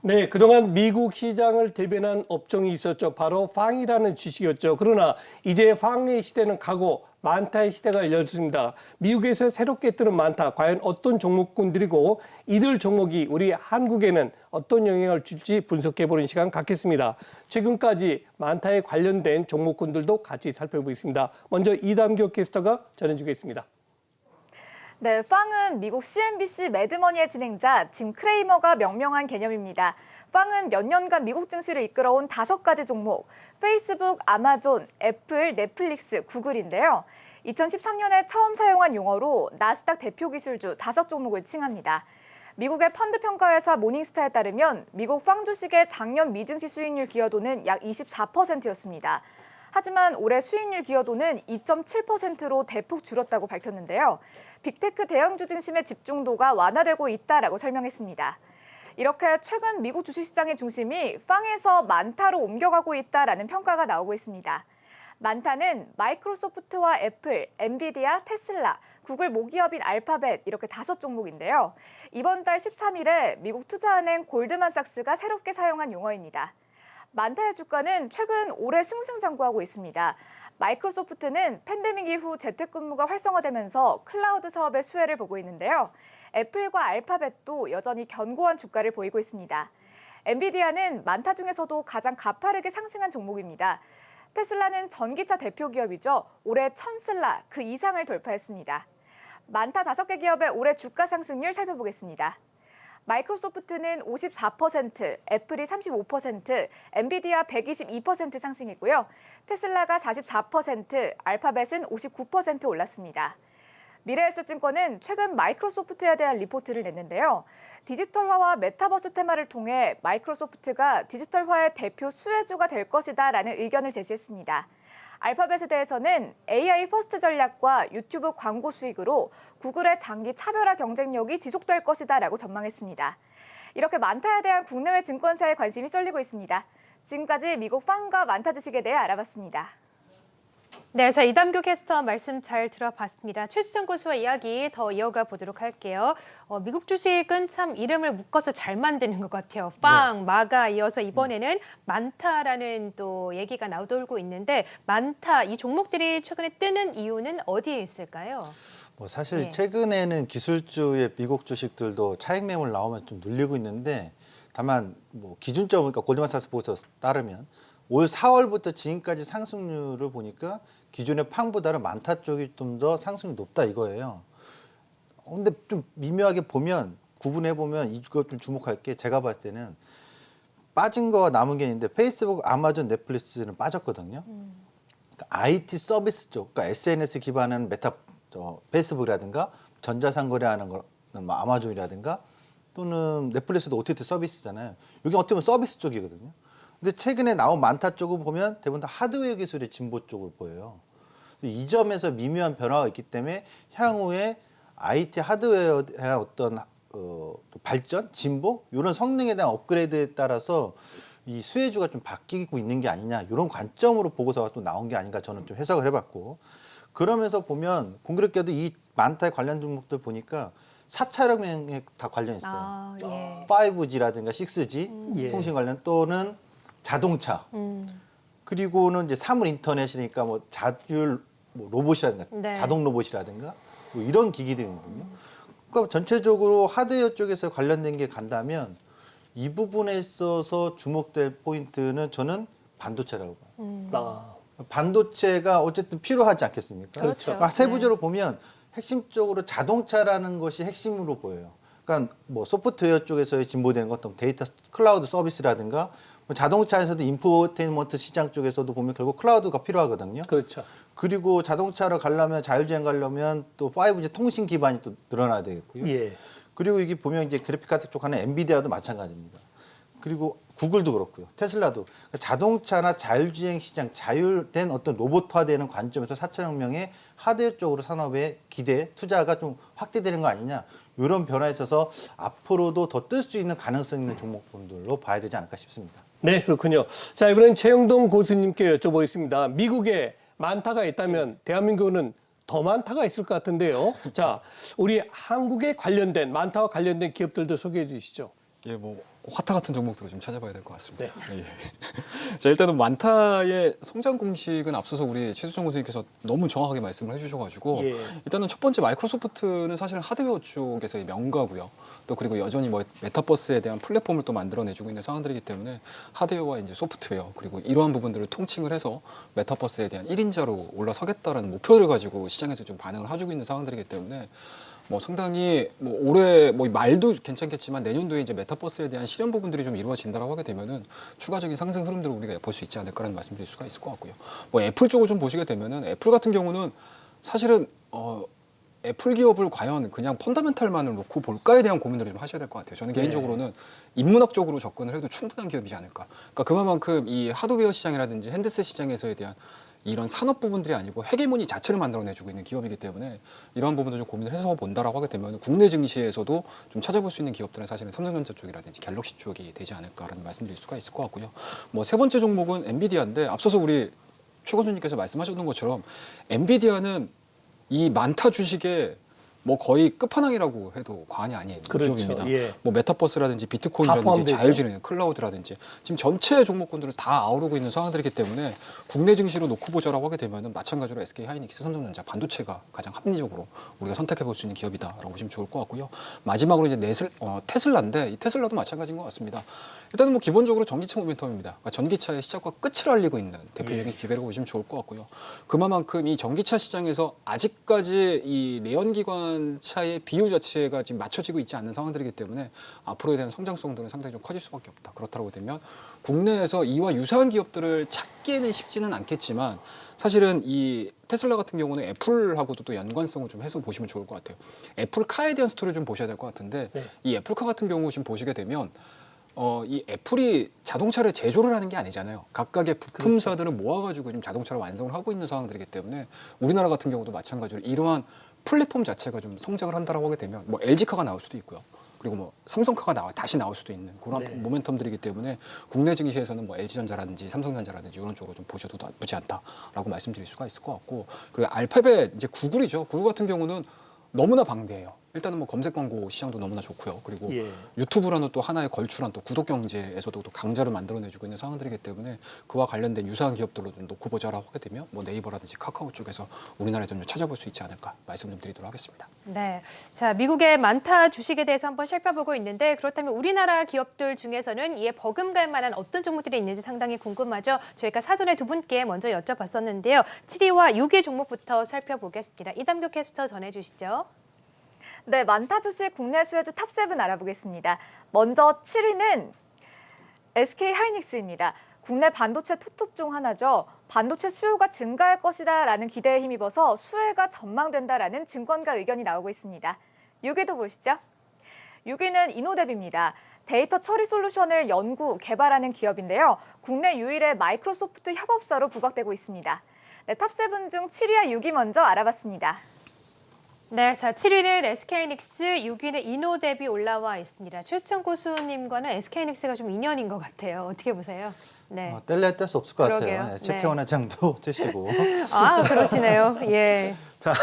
네, 그동안 미국 시장을 대변한 업종이 있었죠. 바로 팡이라는 주식이었죠. 그러나 이제 팡의 시대는 가고 만타의 시대가 열렸습니다. 미국에서 새롭게 뜨는 만타, 과연 어떤 종목군들이고 이들 종목이 우리 한국에는 어떤 영향을 줄지 분석해보는 시간 갖겠습니다. 최근까지 만타에 관련된 종목군들도 같이 살펴보겠습니다. 먼저 이담교 캐스터가 전해주겠습니다. 네, 팡은 미국 CNBC 매드머니의 진행자 짐 크레이머가 명명한 개념입니다. 팡은 몇 년간 미국 증시를 이끌어온 5가지 종목, 페이스북, 아마존, 애플, 넷플릭스, 구글인데요. 2013년에 처음 사용한 용어로 나스닥 대표 기술주 5종목을 칭합니다. 미국의 펀드 평가회사 모닝스타에 따르면 미국 팡 주식의 작년 미증시 수익률 기여도는 약 24%였습니다. 하지만 올해 수익률 기여도는 2.7%로 대폭 줄었다고 밝혔는데요. 빅테크 대형주 중심의 집중도가 완화되고 있다라고 설명했습니다. 이렇게 최근 미국 주식시장의 중심이 팡에서 만타로 옮겨가고 있다라는 평가가 나오고 있습니다. 만타는 마이크로소프트와 애플, 엔비디아, 테슬라, 구글 모기업인 알파벳 이렇게 5종목인데요. 이번 달 13일에 미국 투자은행 골드만삭스가 새롭게 사용한 용어입니다. 만타의 주가는 최근 올해 승승장구하고 있습니다. 마이크로소프트는 팬데믹 이후 재택근무가 활성화되면서 클라우드 사업의 수혜를 보고 있는데요. 애플과 알파벳도 여전히 견고한 주가를 보이고 있습니다. 엔비디아는 만타 중에서도 가장 가파르게 상승한 종목입니다. 테슬라는 전기차 대표 기업이죠. 올해 1000슬라 그 이상을 돌파했습니다. 만타 5개 기업의 올해 주가 상승률 살펴보겠습니다. 마이크로소프트는 54%, 애플이 35%, 엔비디아 122% 상승했고요. 테슬라가 44%, 알파벳은 59% 올랐습니다. 미래에셋증권은 최근 마이크로소프트에 대한 리포트를 냈는데요. 디지털화와 메타버스 테마를 통해 마이크로소프트가 디지털화의 대표 수혜주가 될 것이다라는 의견을 제시했습니다. 알파벳에 대해서는 AI 퍼스트 전략과 유튜브 광고 수익으로 구글의 장기 차별화 경쟁력이 지속될 것이다라고 전망했습니다. 이렇게 만타에 대한 국내외 증권사의 관심이 쏠리고 있습니다. 지금까지 미국 팡과 만타 주식에 대해 알아봤습니다. 네, 자 이담교 캐스터 말씀 잘 들어봤습니다. 최수정 교수와 이야기 더 이어가 보도록 할게요. 미국 주식은 참 이름을 묶어서 잘 만드는 것 같아요. 팡, 마가 이어서 이번에는 만타라는 또 얘기가 나돌고 있는데 만타 이 종목들이 최근에 뜨는 이유는 어디에 있을까요? 사실 최근에는 기술주의 미국 주식들도 차익 매물 나오면 좀 눌리고 있는데 다만 기준점 그러니까 골드만삭스 보고서 따르면 올 4월부터 지금까지 상승률을 보니까 기존의 팡보다는 만타 쪽이 좀 더 상승률이 높다 이거예요. 근데 좀 미묘하게 보면 구분해 보면 이거 좀 주목할 게 제가 봤을 때는 빠진 거가 남은 게 있는데 페이스북, 아마존, 넷플릭스는 빠졌거든요. 그러니까 IT 서비스 쪽, 그러니까 SNS 기반한 페이스북이라든가 전자상거래하는 거는 아마존이라든가 또는 넷플릭스도 OTT 서비스잖아요. 여기 어떻게 보면 서비스 쪽이거든요. 근데 최근에 나온 만타 쪽을 보면 대부분 다 하드웨어 기술의 진보 쪽을 보여요. 이 점에서 미묘한 변화가 있기 때문에 향후에 IT 하드웨어에 대한 어떤 발전, 진보 이런 성능에 대한 업그레이드에 따라서 이 수혜주가 좀 바뀌고 있는 게 아니냐 이런 관점으로 보고서가 또 나온 게 아닌가 저는 좀 해석을 해봤고 그러면서 보면 공교롭게도 이 만타에 관련 종목들 보니까 4차 혁명에 다 관련 있어요. 5G라든가 6G 통신 관련 또는 자동차 그리고는 이제 사물 인터넷이니까 자율 로봇이라든가 자동 로봇이라든가 이런 기기들이거든요. 그러니까 전체적으로 하드웨어 쪽에서 관련된 게 간다면 이 부분에 있어서 주목될 포인트는 저는 반도체라고 봐요. 반도체가 어쨌든 필요하지 않겠습니까? 그렇죠. 그러니까 세부적으로 보면 핵심적으로 자동차라는 것이 핵심으로 보여요. 그러니까 소프트웨어 쪽에서의 진보되는 것도 데이터 클라우드 서비스라든가 자동차에서도 인포테인먼트 시장 쪽에서도 보면 결국 클라우드가 필요하거든요. 그렇죠. 그리고 자동차를 가려면 자율주행 가려면 또 5G 통신 기반이 또 늘어나야 되겠고요. 그리고 이게 보면 이제 그래픽 카드 쪽 하는 엔비디아도 마찬가지입니다. 그리고 구글도 그렇고요. 테슬라도 그러니까 자동차나 자율주행 시장, 자율된 어떤 로봇화되는 관점에서 4차 혁명의 하드웨어 쪽으로 산업의 기대, 투자가 좀 확대되는 거 아니냐 이런 변화에 있어서 앞으로도 더 뜰 수 있는 가능성 있는 종목분들로 봐야 되지 않을까 싶습니다. 네, 그렇군요. 자, 이번엔 최영동 교수님께 여쭤보겠습니다. 미국에 만타가 있다면 대한민국은 더 만타가 있을 것 같은데요. 자, 우리 한국에 관련된 만타와 관련된 기업들도 소개해 주시죠. 예, 화타 같은 종목들을 좀 찾아봐야 될 것 같습니다. 네. 예. 자, 일단은 만타의 성장 공식은 앞서서 우리 최수정 교수님께서 너무 정확하게 말씀을 해주셔가지고 예. 일단은 첫 번째 마이크로소프트는 사실은 하드웨어 쪽에서의 명가고요. 또 그리고 여전히 뭐 메타버스에 대한 플랫폼을 또 만들어내주고 있는 상황들이기 때문에 하드웨어와 이제 소프트웨어 그리고 이러한 부분들을 통칭을 해서 메타버스에 대한 1인자로 올라서겠다라는 목표를 가지고 시장에서 좀 반응을 해주고 있는 상황들이기 때문에 뭐 상당히 뭐 올해 뭐 말도 괜찮겠지만 내년도에 이제 메타버스에 대한 실현 부분들이 좀 이루어진다라고 하게 되면은 추가적인 상승 흐름들을 우리가 볼 수 있지 않을까라는 말씀드릴 수가 있을 것 같고요. 뭐 애플 쪽을 좀 보시게 되면은 애플 같은 경우는 사실은 애플 기업을 과연 그냥 펀더멘탈만을 놓고 볼까에 대한 고민들을 좀 하셔야 될 것 같아요. 저는 개인적으로는 인문학적으로 접근을 해도 충분한 기업이지 않을까. 그러니까 그만큼 이 하드웨어 시장이라든지 핸드셋 시장에서에 대한 이런 산업 부분들이 아니고 헤게모니 자체를 만들어내주고 있는 기업이기 때문에 이러한 부분도 좀 고민을 해서 본다라고 하게 되면 국내 증시에서도 좀 찾아볼 수 있는 기업들은 사실은 삼성전자 쪽이라든지 갤럭시 쪽이 되지 않을까라는 말씀드릴 수가 있을 것 같고요. 뭐 세 번째 종목은 엔비디아인데 앞서서 우리 최 교수님께서 말씀하셨던 것처럼 엔비디아는 이 만타 주식에 뭐 거의 끝판왕이라고 해도 과언이 아닌 그렇죠. 기업입니다. 예. 뭐 메타버스라든지 다 비트코인이라든지 포함되죠. 자율주행, 클라우드라든지 지금 전체 종목군들을 다 아우르고 있는 상황들이기 때문에 국내 증시로 놓고 보자라고 하게 되면은 마찬가지로 SK 하이닉스, 삼성전자, 반도체가 가장 합리적으로 우리가 선택해 볼 수 있는 기업이다라고 보시면 좋을 것 같고요. 마지막으로 이제 테슬라인데 이 테슬라도 마찬가지인 것 같습니다. 일단은 뭐 기본적으로 전기차 모멘텀입니다. 그러니까 전기차의 시작과 끝을 알리고 있는 대표적인 기회라고 보시면 좋을 것 같고요. 그만큼 이 전기차 시장에서 아직까지 이 내연기관차의 비율 자체가 지금 맞춰지고 있지 않는 상황들이기 때문에 앞으로에 대한 성장성들은 상당히 좀 커질 수밖에 없다. 그렇다고 되면 국내에서 이와 유사한 기업들을 찾기에는 쉽지는 않겠지만 사실은 이 테슬라 같은 경우는 애플하고도 또 연관성을 좀 해서 보시면 좋을 것 같아요. 애플카에 대한 스토리를 좀 보셔야 될 것 같은데 네. 이 애플카 같은 경우 지금 보시게 되면 이 애플이 자동차를 제조를 하는 게 아니잖아요. 각각의 부품사들을 모아가지고 지금 자동차를 완성을 하고 있는 상황들이기 때문에 우리나라 같은 경우도 마찬가지로 이러한 플랫폼 자체가 좀 성장을 한다라고 하게 되면 뭐 LG카가 나올 수도 있고요. 그리고 뭐 삼성카가 다시 나올 수도 있는 그런 네. 모멘텀들이기 때문에 국내 증시에서는 뭐 LG전자라든지 삼성전자라든지 이런 쪽으로 좀 보셔도 나쁘지 않다라고 말씀드릴 수가 있을 것 같고 그리고 알파벳 이제 구글이죠. 구글 같은 경우는 너무나 방대해요. 일단은 뭐 검색 광고 시장도 너무나 좋고요. 그리고 예. 유튜브라는 또 하나의 걸출한 또 구독 경제에서도 또 강자를 만들어내주고 있는 상황들이기 때문에 그와 관련된 유사한 기업들로 좀 놓고 보자라고 하게 되면 뭐 네이버라든지 카카오 쪽에서 우리나라에서 좀 찾아볼 수 있지 않을까 말씀 좀 드리도록 하겠습니다. 네. 자, 미국의 만타 주식에 대해서 한번 살펴보고 있는데 그렇다면 우리나라 기업들 중에서는 이에 버금갈 만한 어떤 종목들이 있는지 상당히 궁금하죠. 저희가 사전에 두 분께 먼저 여쭤봤었는데요. 7위와 6위 종목부터 살펴보겠습니다. 이담규 캐스터 전해주시죠. 네, 만타 주식 국내 수혜주 탑7 알아보겠습니다. 먼저 7위는 SK 하이닉스입니다. 국내 반도체 투톱 중 하나죠. 반도체 수요가 증가할 것이라는 기대에 힘입어서 수혜가 전망된다라는 증권가 의견이 나오고 있습니다. 6위도 보시죠. 6위는 이노뎁입니다. 데이터 처리 솔루션을 연구, 개발하는 기업인데요. 국내 유일의 마이크로소프트 협업사로 부각되고 있습니다. 네, 탑7 중 7위와 6위 먼저 알아봤습니다. 네, 자 7위는 SK하이닉스, 6위는 이노뎁이 올라와 있습니다. 최수정 고수님과는 SK하이닉스가 좀 인연인 것 같아요. 어떻게 보세요? 네. 뗄래야 뗄 수 없을 것 그러게요. 같아요. 네. 최태원 회장도 최씨고. 아, 그러시네요. 예. 자,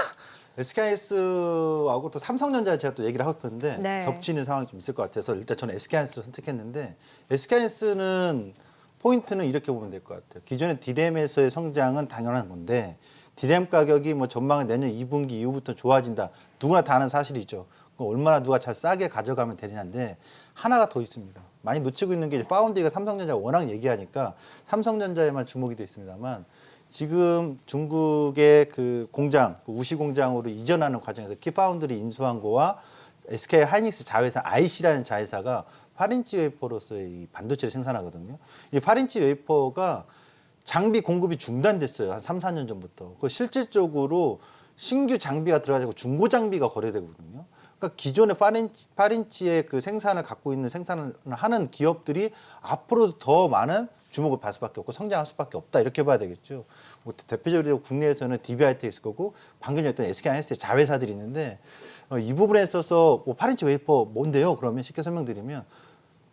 SK하이닉스하고 또 삼성전자 제가 또 얘기를 하고 싶었는데 네. 겹치는 상황이 좀 있을 것 같아서 일단 저는 SK하이닉스를 선택했는데 SK하이닉스는 포인트는 이렇게 보면 될 것 같아요. 기존의 디램에서의 성장은 당연한 건데 디램 가격이 뭐 전망은 내년 2분기 이후부터 좋아진다. 누구나 다 아는 사실이죠. 얼마나 누가 잘 싸게 가져가면 되냐인데 하나가 더 있습니다. 많이 놓치고 있는 게 파운드리가 삼성전자가 워낙 얘기하니까 삼성전자에만 주목이 돼 있습니다만 지금 중국의 그 공장, 그 우시 공장으로 이전하는 과정에서 키파운드리 인수한 거와 SK 하이닉스 자회사 IC라는 자회사가 8인치 웨이퍼로서의 이 반도체를 생산하거든요. 이 8인치 웨이퍼가 장비 공급이 중단됐어요. 한 3, 4년 전부터. 그 실질적으로 신규 장비가 들어가지고 중고 장비가 거래되거든요. 그러니까 기존의 8인치의 그 생산을 갖고 있는 생산을 하는 기업들이 앞으로 더 많은 주목을 받을 수밖에 없고 성장할 수밖에 없다. 이렇게 봐야 되겠죠. 뭐 대표적으로 국내에서는 DBIT 있을 거고 방금 했던 SK하이닉스의 자회사들이 있는데 이 부분에 있어서 뭐 8인치 웨이퍼 뭔데요? 그러면 쉽게 설명드리면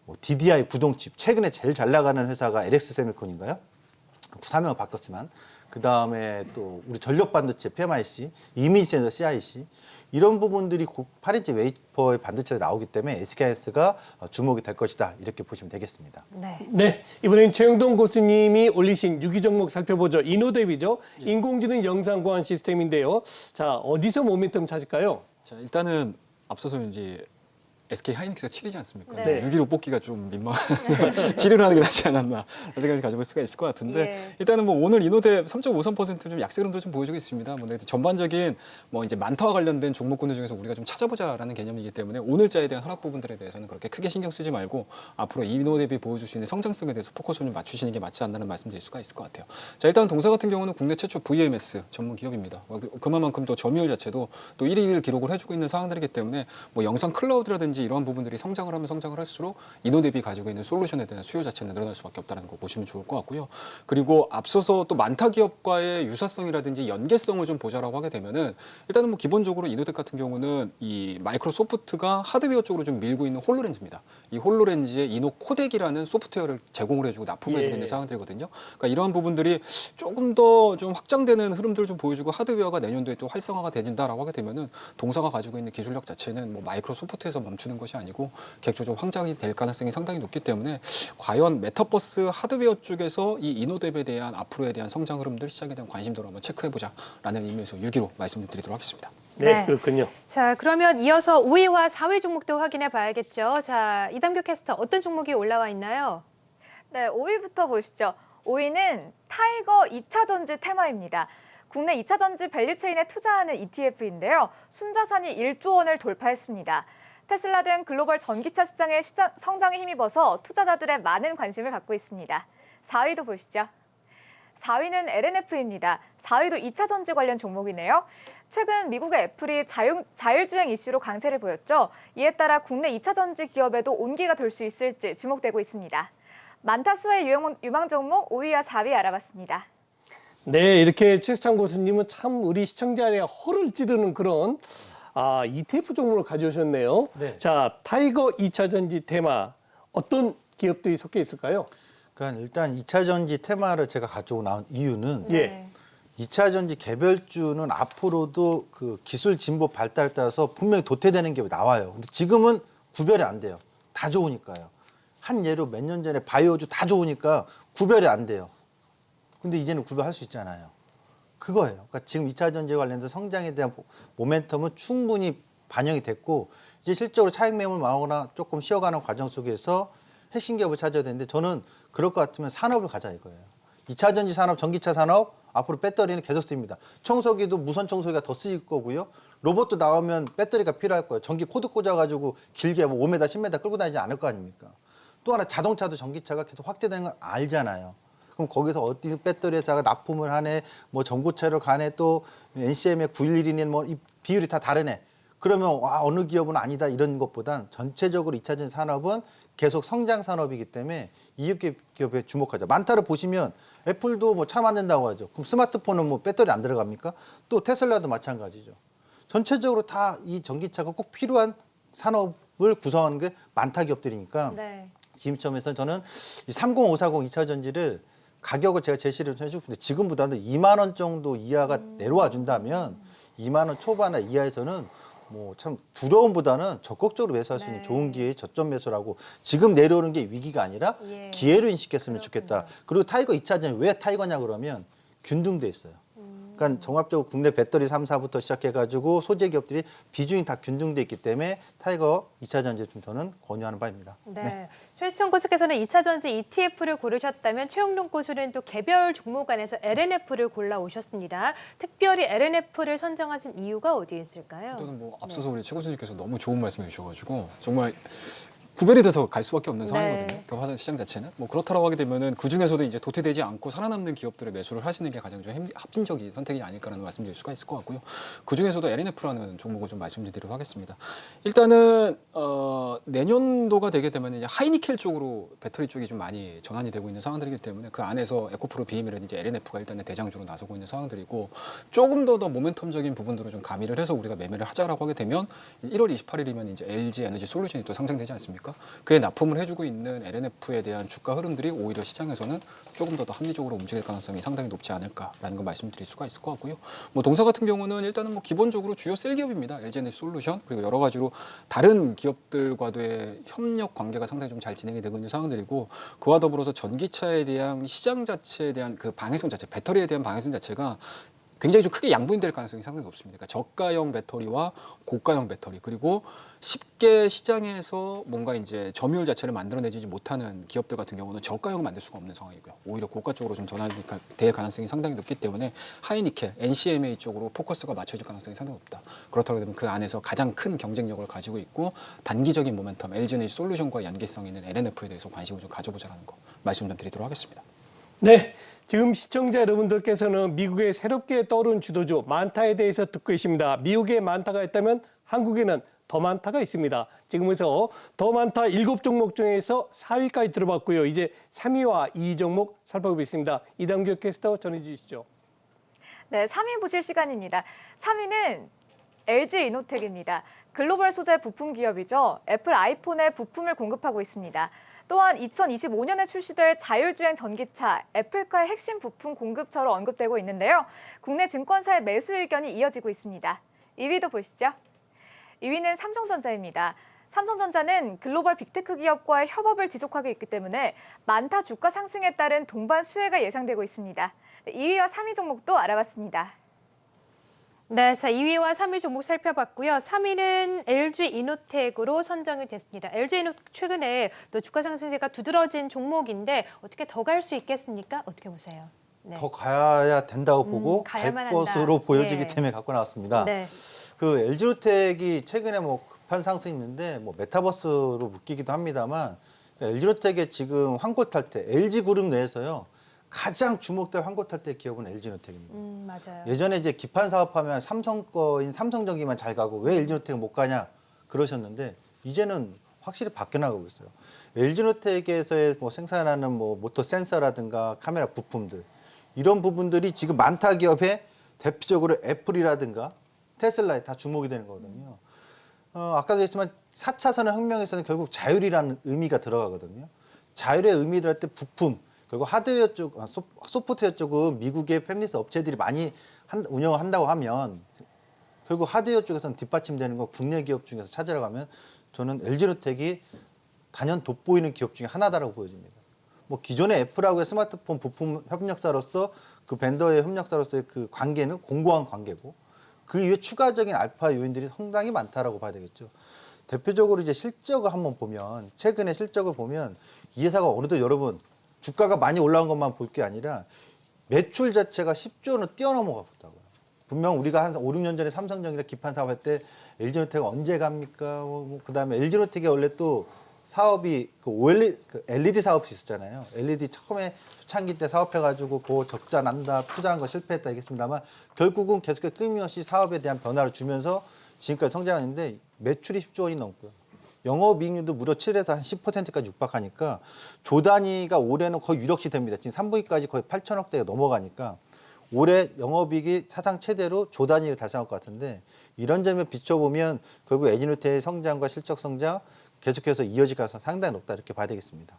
뭐 DDI 구동칩 최근에 제일 잘 나가는 회사가 LX 세미콘인가요? 사명을 바꿨지만 그다음에 또 우리 전력 반도체 PMIC, 이미지 센서 CIC 이런 부분들이 8인치 웨이퍼의 반도체가 나오기 때문에 SK하이닉스가 주목이 될 것이다. 이렇게 보시면 되겠습니다. 네. 네, 이번엔 최영동 교수님이 올리신 6위 종목 살펴보죠. 이노뎁이죠. 인공지능 영상 보안 시스템인데요. 자, 어디서 모멘텀 찾을까요? 자, 일단은 앞서서 이제 SK 하이닉스가 7위지 않습니까? 네. 6위로 뽑기가 좀 민망한 7위로 하는 게 낫지 않았나 라는 생각을 가져볼 수가 있을 것 같은데 예. 일단은 뭐 오늘 이노뎁 3.53%좀 약세 흐름도 좀 보여주고 있습니다. 뭐 전반적인 뭐 이제 만타와 관련된 종목군들 중에서 우리가 좀 찾아보자라는 개념이기 때문에 오늘자에 대한 하락 부분들에 대해서는 그렇게 크게 신경 쓰지 말고 앞으로 이노뎁이 보여줄 수 있는 성장성에 대해서 포커스를 좀 맞추시는 게 맞지 않나는 말씀드릴 수가 있을 것 같아요. 자, 일단 동사 같은 경우는 국내 최초 VMS 전문 기업입니다. 그만큼 또 점유율 자체도 또 1위를 기록을 해주고 있는 상황들이기 때문에 뭐 영상 클라우드라든지 이러한 부분들이 성장을 하면 성장을 할수록 이노뎁이 가지고 있는 솔루션에 대한 수요 자체는 늘어날 수밖에 없다는 거 보시면 좋을 것 같고요. 그리고 앞서서 또 만타 기업과의 유사성이라든지 연계성을 좀 보자라고 하게 되면은 일단은 뭐 기본적으로 이노뎁 같은 경우는 이 마이크로소프트가 하드웨어 쪽으로 좀 밀고 있는 홀로렌즈입니다. 이 홀로렌즈의 이노 코덱이라는 소프트웨어를 제공을 해주고 납품해주고 있는 상황들이거든요. 그러니까 이러한 부분들이 조금 더 좀 확장되는 흐름들을 좀 보여주고 하드웨어가 내년도에 또 활성화가 된다라고 하게 되면은 동사가 가지고 있는 기술력 자체는 뭐 마이크로소프트에서 멈추는 것이 아니고 객조적 확장이 될 가능성이 상당히 높기 때문에 과연 메타버스 하드웨어 쪽에서 이 이노뎁에 대한 앞으로에 대한 성장 흐름들 시장에 대한 관심도를 한번 체크해보자라는 의미에서 6위로 말씀드리도록 하겠습니다. 네, 네. 그렇군요. 자, 그러면 이어서 5위와 4위 종목도 확인해 봐야겠죠. 자, 이담규 캐스터 어떤 종목이 올라와 있나요? 네, 5위부터 보시죠. 5위는 타이거 2차 전지 테마입니다. 국내 2차 전지 밸류체인에 투자하는 ETF인데요. 순자산이 1조 원을 돌파했습니다. 테슬라 등 글로벌 전기차 시장의 성장에 힘입어서 투자자들의 많은 관심을 받고 있습니다. 4위도 보시죠. 4위는 LNF입니다. 4위도 2차 전지 관련 종목이네요. 최근 미국의 애플이 자율주행 이슈로 강세를 보였죠. 이에 따라 국내 2차 전지 기업에도 온기가 돌 수 있을지 주목되고 있습니다. 만타수의 유망 종목 5위와 4위 알아봤습니다. 네, 이렇게 최수창 교수님은 참 우리 시청자의 허를 찌르는 그런 ETF 종목을 가져오셨네요. 네. 자, 타이거 2차 전지 테마 어떤 기업들이 속해 있을까요? 그러니까 일단 2차 전지 테마를 제가 가지고 나온 이유는 예. 2차 전지 개별주는 앞으로도 그 기술 진보 발달에 따라서 분명히 도태되는 게 나와요. 근데 지금은 구별이 안 돼요. 다 좋으니까요. 한 예로 몇 년 전에 바이오주 다 좋으니까 구별이 안 돼요. 근데 이제는 구별할 수 있잖아요. 그거예요. 그러니까 지금 2차 전지에 관련된 성장에 대한 모멘텀은 충분히 반영이 됐고 이제 실적으로 차익 매물 나오거나 조금 쉬어가는 과정 속에서 핵심 기업을 찾아야 되는데 저는 그럴 것 같으면 산업을 가자 이거예요. 2차 전지 산업, 전기차 산업, 앞으로 배터리는 계속 쓰입니다. 청소기도 무선 청소기가 더 쓰일 거고요. 로봇도 나오면 배터리가 필요할 거예요. 전기 코드 꽂아가지고 길게 뭐 5m, 10m 끌고 다니지 않을 거 아닙니까? 또 하나 자동차도 전기차가 계속 확대되는 걸 알잖아요. 그럼 거기서 어디 배터리 회사가 납품을 하네, 뭐 전고체로 가네, 또 NCM의 911이네, 뭐 이 비율이 다 다르네. 그러면 와 어느 기업은 아니다 이런 것보단 전체적으로 2차 전지 산업은 계속 성장 산업이기 때문에 이익 기업에 주목하자. 만타를 보시면 애플도 뭐 차 만든다고 하죠. 그럼 스마트폰은 뭐 배터리 안 들어갑니까? 또 테슬라도 마찬가지죠. 전체적으로 다 이 전기차가 꼭 필요한 산업을 구성하는 게 만타 기업들이니까 네. 지금 점에서 저는 이 30540 2차 전지를 가격을 제가 제시를 해주고 근데 지금보다는 2만 원 정도 이하가 내려와 준다면 2만 원 초반이나 이하에서는 뭐 참 두려움보다는 적극적으로 매수할 수 있는 네. 좋은 기회의 저점 매수라고 지금 내려오는 게 위기가 아니라 예. 기회로 인식했으면 좋겠다. 그리고 타이거 2차 전지 왜 타이거냐 그러면 균등돼 있어요. 그러니까 종합적으로 국내 배터리 3사부터 시작해가지고 소재 기업들이 비중이 다 균등돼 있기 때문에 타이거 2차 전지를 좀 저는 권유하는 바입니다. 네. 최수청 고수께서는 2차 전지 ETF를 고르셨다면 최영동 고수는 또 개별 종목 안에서 LNF를 골라오셨습니다. 특별히 LNF를 선정하신 이유가 어디에 있을까요? 일단은 뭐 앞서서 우리 최 교수님께서 너무 좋은 말씀해 주셔가지고 정말 구별이 돼서 갈 수밖에 없는 상황이거든요. 네. 그 화산 시장 자체는 뭐 그렇다라고 하게 되면은 그 중에서도 이제 도태되지 않고 살아남는 기업들의 매수를 하시는 게 가장 좀 합리적인 선택이 아닐까라는 말씀드릴 수가 있을 것 같고요. 그 중에서도 LNF라는 종목을 좀 말씀드리도록 하겠습니다. 일단은 내년도가 되게 되면 이제 하이니켈 쪽으로 배터리 쪽이 좀 많이 전환이 되고 있는 상황들이기 때문에 그 안에서 에코프로 비밀은 이제 LNF가 일단은 대장주로 나서고 있는 상황들이고 조금 더 모멘텀적인 부분들을 좀 가미를 해서 우리가 매매를 하자라고 하게 되면 1월 28일이면 이제 LG 에너지 솔루션이 또 상장되지 않습니까? 아닙니까? 그에 납품을 해주고 있는 LNF에 대한 주가 흐름들이 오히려 시장에서는 조금 더 합리적으로 움직일 가능성이 상당히 높지 않을까라는 걸 말씀드릴 수가 있을 것 같고요. 뭐 동사 같은 경우는 일단은 뭐 기본적으로 주요 셀 기업입니다. LG에너지 솔루션 그리고 여러 가지로 다른 기업들과도의 협력 관계가 상당히 좀 잘 진행이 되고 있는 상황들이고 그와 더불어서 전기차에 대한 시장 자체에 대한 그 방해성 자체, 배터리에 대한 방해성 자체가 굉장히 좀 크게 양분될 가능성이 상당히 높습니다. 그러니까 저가형 배터리와 고가형 배터리 그리고 쉽게 시장에서 뭔가 이제 점유율 자체를 만들어내지 못하는 기업들 같은 경우는 저가형을 만들 수가 없는 상황이고요. 오히려 고가 쪽으로 좀 전환될 가능성이 상당히 높기 때문에 하이니켈, NCMA 쪽으로 포커스가 맞춰질 가능성이 상당히 높다. 그렇다고 하면 그 안에서 가장 큰 경쟁력을 가지고 있고 단기적인 모멘텀, LG에너지 솔루션과 연계성 있는 LNF에 대해서 관심을 좀 가져보자는 거 말씀 좀 드리도록 하겠습니다. 네, 지금 시청자 여러분들께서는 미국의 새롭게 떠오른 주도주 만타에 대해서 듣고 계십니다. 미국에 만타가 있다면 한국에는 더 많다가 있습니다. 지금에서 더 많다 7종목 중에서 4위까지 들어봤고요. 이제 3위와 2위 종목 살펴보겠습니다. 이담규 캐스터 전해 주시죠. 네, 3위 보실 시간입니다. 3위는 LG 이노텍입니다. 글로벌 소재 부품 기업이죠. 애플 아이폰에 부품을 공급하고 있습니다. 또한 2025년에 출시될 자율주행 전기차 애플카의 핵심 부품 공급처로 언급되고 있는데요. 국내 증권사의 매수 의견이 이어지고 있습니다. 2위도 보시죠. 2위는 삼성전자입니다. 삼성전자는 글로벌 빅테크 기업과의 협업을 지속하고 있기 때문에 만타 주가 상승에 따른 동반 수혜가 예상되고 있습니다. 2위와 3위 종목도 알아봤습니다. 네, 자 2위와 3위 종목 살펴봤고요. 3위는 LG 이노텍으로 선정이 됐습니다. LG 이노텍 최근에 또 주가 상승세가 두드러진 종목인데 어떻게 더 갈 수 있겠습니까? 어떻게 보세요? 네. 더 가야 된다고 보고 갈 가야만 것으로 한다. 보여지기 예. 때문에 갖고 나왔습니다. 네. 그 LG노텍이 최근에 뭐 급한 상승이 있는데 뭐 메타버스로 묶이기도 합니다만 LG노텍의 지금 환골탈태, LG그룹 내에서요 가장 주목될 환골탈태 기업은 LG노텍입니다. 맞아요. 예전에 이제 기판 사업하면 삼성 거인 삼성전기만 잘 가고 왜 LG노텍은 못 가냐 그러셨는데 이제는 확실히 바뀌어나가고 있어요. LG노텍에서의 뭐 생산하는 뭐 모터 센서라든가 카메라 부품들 이런 부분들이 지금 만타 기업의 대표적으로 애플이라든가 테슬라에 다 주목이 되는 거거든요. 아까도 했지만 4차선의 혁명에서는 결국 자율이라는 의미가 들어가거든요. 자율의 의미를 할 때 부품 그리고 하드웨어 쪽, 소프트웨어 쪽은 미국의 팹리스 업체들이 많이 운영을 한다고 하면 결국 하드웨어 쪽에서는 뒷받침되는 거 국내 기업 중에서 찾으러 가면 저는 LG노텍이 단연 돋보이는 기업 중에 하나다라고 보여집니다. 뭐 기존의 애플하고의 스마트폰 부품 협력사로서 그 벤더의 협력사로서의 그 관계는 공고한 관계고 그 이후에 추가적인 알파 요인들이 상당히 많다라고 봐야 되겠죠. 대표적으로 이제 실적을 한번 보면 최근에 실적을 보면 이 회사가 어느덧 여러분 주가가 많이 올라온 것만 볼 게 아니라 매출 자체가 10조 원을 뛰어넘어가고 있다고요. 분명 우리가 한 5, 6년 전에 삼성전기나 기판 사업할 때 LG노텍 언제 갑니까? 그다음에 LG노텍이 원래 또 사업이 그 OLED, 그 LED 사업이 있었잖아요. LED 처음에 초창기 때 사업해가지고 그 적자 난다, 투자한 거 실패했다 얘기했습니다만 결국은 계속해서 끊임없이 사업에 대한 변화를 주면서 지금까지 성장하는데 매출이 10조 원이 넘고요. 영업이익률도 무려 7에서 한 10%까지 육박하니까 조 단위가 올해는 거의 6억씩 됩니다. 지금 3분기까지 거의 8천억대가 넘어가니까 올해 영업이익이 사상 최대로 조 단위를 달성할 것 같은데 이런 점에 비춰보면 결국 LG노텍의 성장과 실적 성장 계속해서 이어질 가능성이 상당히 높다 이렇게 봐야 되겠습니다.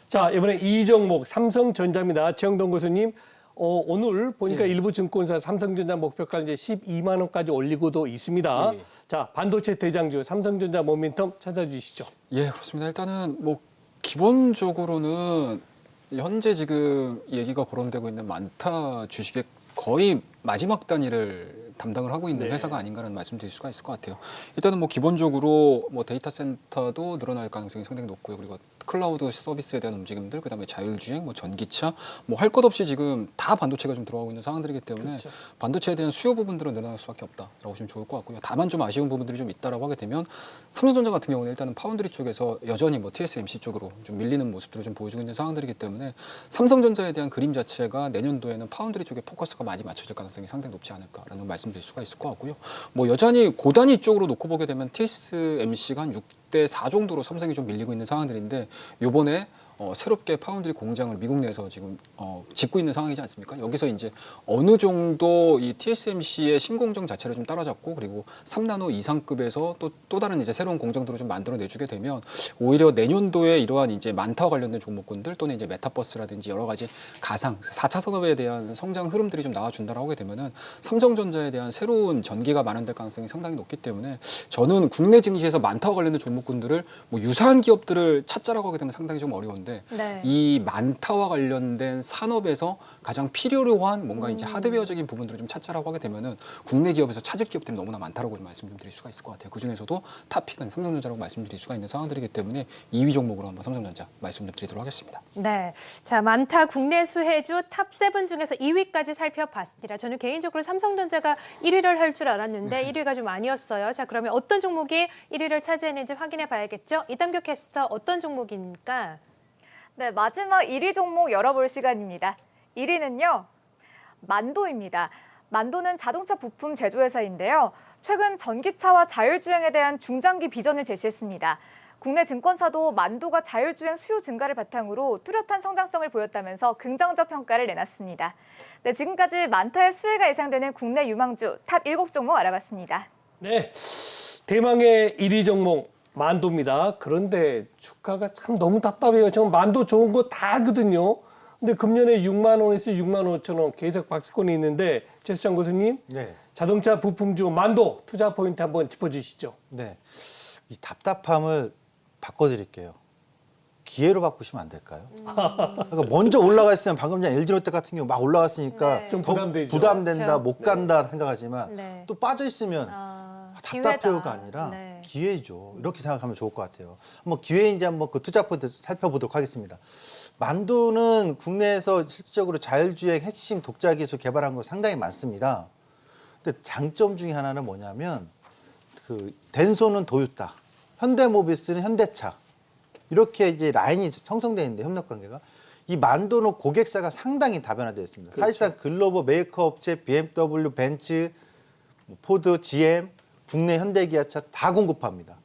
자, 이번에 2위 종목 삼성전자입니다. 최영동 교수님. 오늘 보니까 예. 일부 증권사 삼성전자 목표가 이제 12만 원까지 올리고도 있습니다. 예. 자, 반도체 대장주 삼성전자 모멘텀 찾아주시죠. 예, 그렇습니다. 일단은 뭐 기본적으로는 현재 지금 얘기가 거론되고 있는 만타 주식의 거의 마지막 단위를 담당을 하고 있는 네. 회사가 아닌가라는 말씀드릴 수가 있을 것 같아요. 일단은 뭐 기본적으로 뭐 데이터 센터도 늘어날 가능성이 상당히 높고요. 그리고 클라우드 서비스에 대한 움직임들, 그다음에 자율주행, 뭐 전기차, 뭐 할 것 없이 지금 다 반도체가 좀 들어가고 있는 상황들이기 때문에 그렇죠. 반도체에 대한 수요 부분들은 늘어날 수밖에 없다라고 보시면 좋을 것 같고요. 다만 좀 아쉬운 부분들이 좀 있다라고 하게 되면 삼성전자 같은 경우는 일단은 파운드리 쪽에서 여전히 뭐 TSMC 쪽으로 좀 밀리는 모습들을 좀 보여주고 있는 상황들이기 때문에 삼성전자에 대한 그림 자체가 내년도에는 파운드리 쪽에 포커스가 많이 맞춰질 가능성이 상당히 높지 않을까라는 말씀드릴 수가 있을 것 같고요. 뭐 여전히 고단위 쪽으로 놓고 보게 되면 TSMC가 한 6대 4 정도로 삼성이 좀 밀리고 있는 상황들인데 요번에 새롭게 파운드리 공장을 미국 내에서 지금 짓고 있는 상황이지 않습니까? 여기서 이제 어느 정도 이 TSMC의 신공정 자체를 좀 따라잡고 그리고 3나노 이상급에서 또 다른 이제 새로운 공정들을 좀 만들어내주게 되면 오히려 내년도에 이러한 이제 만타와 관련된 종목군들 또는 이제 메타버스라든지 여러 가지 가상 4차 산업에 대한 성장 흐름들이 좀 나와준다라고 하게 되면은 삼성전자에 대한 새로운 전기가 마련될 가능성이 상당히 높기 때문에 저는 국내 증시에서 만타와 관련된 종목군들을 뭐 유사한 기업들을 찾자라고 하게 되면 상당히 좀 어려운데 네. 이 만타와 관련된 산업에서 가장 필요로 한 뭔가 이제 하드웨어적인 부분들을 좀 찾자라고 하게 되면은 국내 기업에서 찾을 기업들이 너무나 많다라고 말씀 좀 드릴 수가 있을 것 같아요. 그 중에서도 탑픽은 삼성전자라고 말씀드릴 수가 있는 상황들이기 때문에 2위 종목으로 한번 삼성전자 말씀 좀 드리도록 하겠습니다. 네, 자 만타 국내 수혜주 탑 7 중에서 2위까지 살펴봤습니다. 저는 개인적으로 삼성전자가 1위를 할 줄 알았는데 1위가 좀 아니었어요. 자 그러면 어떤 종목이 1위를 차지했는지 확인해 봐야겠죠. 이담규 캐스터 어떤 종목입니까? 네, 마지막 1위 종목 열어볼 시간입니다. 1위는요, 만도입니다. 만도는 자동차 부품 제조회사인데요. 최근 전기차와 자율주행에 대한 중장기 비전을 제시했습니다. 국내 증권사도 만도가 자율주행 수요 증가를 바탕으로 뚜렷한 성장성을 보였다면서 긍정적 평가를 내놨습니다. 네, 지금까지 만타의 수혜가 예상되는 국내 유망주 탑 7종목 알아봤습니다. 네, 대망의 1위 종목 만도입니다. 그런데 주가가 참 너무 답답해요. 저 만도 좋은 거 다 하거든요. 근데 금년에 6만 원에서 6만 5천 원 계속 박스권이 있는데 최수찬 교수님, 네. 자동차 부품주 만도 투자 포인트 한번 짚어주시죠. 네. 이 답답함을 바꿔드릴게요. 기회로 바꾸시면 안 될까요? 그러니까 먼저 올라가 있으면 방금 전 LG롯데 같은 경우 막 올라갔으니까 네. 좀 더 부담되죠. 부담된다, 그렇죠. 못 간다 생각하지만 네. 또 빠져 있으면 답답해요가 기회다. 아니라 네. 기회죠. 이렇게 생각하면 좋을 것 같아요. 한번 기회인지 한번 그 투자 포인트 살펴보도록 하겠습니다. 만도는 국내에서 실질적으로 자율주행 핵심 독자 기술 개발한 거 상당히 많습니다. 근데 장점 중에 하나는 뭐냐면 그 덴소는 도요타, 현대모비스는 현대차 이렇게 이제 라인이 형성되어 있는데 협력 관계가 이 만도는 고객사가 상당히 다변화되어 있습니다. 그렇죠. 사실상 글로벌 메이커 업체 BMW, 벤츠, 포드, GM, 국내 현대기아차 다 공급합니다.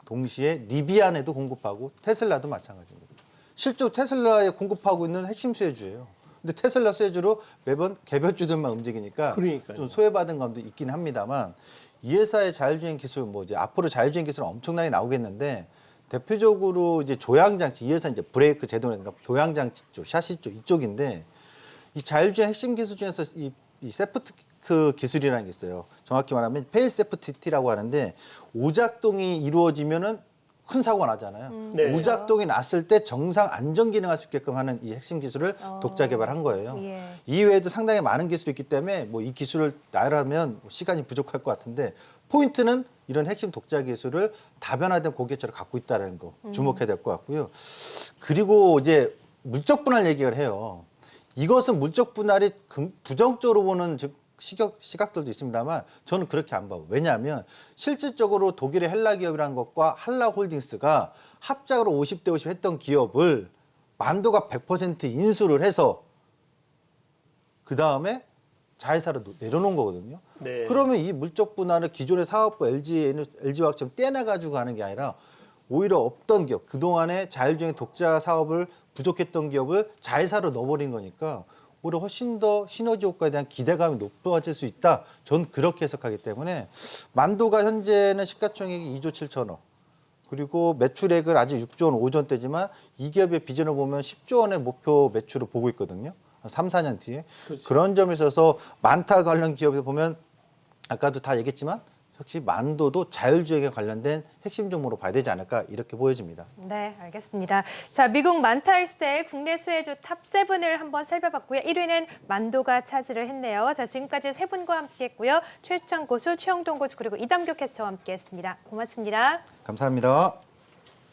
동시에 리비안에도 공급하고 테슬라도 마찬가지입니다. 실제로 테슬라에 공급하고 있는 핵심 수혜주예요. 근데 테슬라 수혜주로 매번 개별주들만 움직이니까 그러니까요. 좀 소외받은 감도 있긴 합니다만 이 회사의 자율주행 기술 뭐 이제 앞으로 자율주행 기술은 엄청나게 나오겠는데 대표적으로 이제 조향장치, 이 회사 이제 브레이크 제동이나 조향장치 쪽, 샤시 쪽 이쪽인데 이 자율주행 핵심 기술 중에서 이 세프트 기술이라는 게 있어요. 정확히 말하면 페일 세프티라고 하는데 오작동이 이루어지면은 큰 사고가 나잖아요. 네. 오작동이 났을 때 정상 안전 기능할 수 있게끔 하는 이 핵심 기술을 독자 개발한 거예요. 예. 이외에도 상당히 많은 기술이 있기 때문에 뭐 이 기술을 나열하면 시간이 부족할 것 같은데 포인트는 이런 핵심 독자 기술을 다변화된 고객처를 갖고 있다는 거 주목해야 될 것 같고요. 그리고 이제 물적 분할 얘기를 해요. 이것은 물적 분할이 부정적으로 보는 시각들도 있습니다만 저는 그렇게 안 봐요. 왜냐하면 실질적으로 독일의 헬라 기업이라는 것과 한라홀딩스가 합작으로 50대 50 했던 기업을 만도가 100% 인수를 해서 그 다음에 자회사로 내려놓은 거거든요. 네. 그러면 이 물적 분할을 기존의 사업부 LG화학처럼 떼나가지고 하는 게 아니라 오히려 없던 기업, 그동안에 자율주행 독자 사업을 부족했던 기업을 자회사로 넣어버린 거니까 오히려 훨씬 더 시너지 효과에 대한 기대감이 높아질 수 있다. 전 그렇게 해석하기 때문에 만도가 현재는 시가총액이 2조 7천억 그리고 매출액은 아직 6조 원, 5조원대지만 이 기업의 비전을 보면 10조 원의 목표 매출을 보고 있거든요. 3, 4년 뒤에. 그렇죠. 그런 점에 있어서 만타 관련 기업에서 보면 아까도 다 얘기했지만 역시 만도도 자율주행에 관련된 핵심 종목으로 봐야 되지 않을까 이렇게 보여집니다. 네, 알겠습니다. 자, 미국 만타일스의 국내 수혜주 탑 7을 한번 살펴봤고요. 1위는 만도가 차지를 했네요. 자, 지금까지 세 분과 함께했고요. 최수찬 고수, 최영동 고수 그리고 이담규 캐스터와 함께했습니다. 고맙습니다. 감사합니다.